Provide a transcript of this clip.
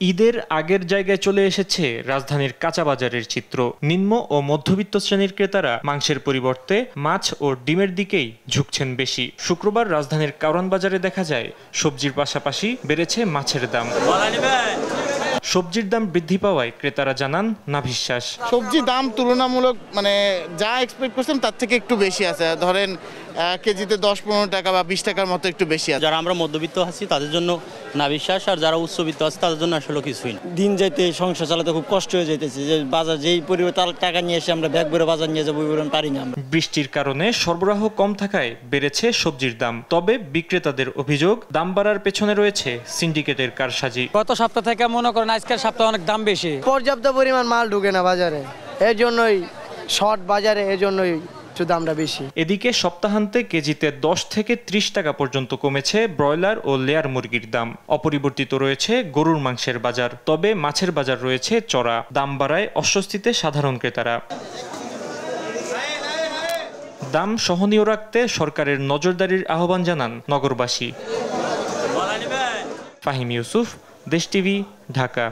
ঈদের আগের জায়গায় চলে এসেছে রাজধানীর কাঁচা বাজারের চিত্র। নিম্ন ও মধ্যবিত্ত শ্রেণীর ক্রেতারা মাংসের পরিবর্তে মাছ ও ডিমের দিকেই ঝুঁকছেন বেশি। শুক্রবার রাজধানীর কারওয়ান বাজারে দেখা যায় সবজির পাশাপাশি বেড়েছে মাছের দাম। সবজির দাম বৃদ্ধি পাওয়ায় ক্রেতারা জানান নাভিশ্বাস। সবজির দাম তুলনামূলক যা এক্সপেক্ট করছিলাম তার থেকে একটু বেশি আছে। ধরেন কেজিতে 10-15 টাকা বা 20 টাকার মতো একটু বেশি আছে। যারা আমরা মধ্যবিত্ত আছি তাদের জন্য নাভিশ্বাস, আর যারা উচ্চবিত্ত আছে তাদের জন্য আসলে কিছুই না। দিন যাইতে সংসার চালাতে খুব কষ্ট হয়ে যাইতেছে, যে বাজার যেই পরিমাণ টাকা নিয়ে এসে আমরা ব্যাগ ভরে বাজার নিয়ে যাবো পারি না। বৃষ্টির কারণে সরবরাহ কম থাকায় বেড়েছে সবজির দাম। তবে বিক্রেতাদের অভিযোগ, দাম বাড়ার পেছনে রয়েছে সিন্ডিকেটের কারসাজি। গত সপ্তাহ থেকে মনে করেন আজকের সপ্তাহে অনেক দাম বেশি। পর্যাপ্ত পরিমাণ মাল ঢুকে না বাজারে, এর জন্যই শর্ট বাজারে, এর জন্যই দামটা বেশি। এদিকে সপ্তাহান্তে কেজিতে 10 থেকে 30 টাকা পর্যন্ত কমেছে ব্রয়লার ও লেয়ার মুরগির দাম। অপরিবর্তিত রয়েছে গরুর মাংসের বাজার। তবে মাছের বাজার রয়েছে চড়া। দাম বাড়ায় অস্বস্তিতে সাধারণ ক্রেতারা। দাম সহনীয় রাখতে সরকারের নজরদারির আহ্বান জানান নগরবাসী। ফাহিম ইউসুফ, দেশ টিভি, ঢাকা।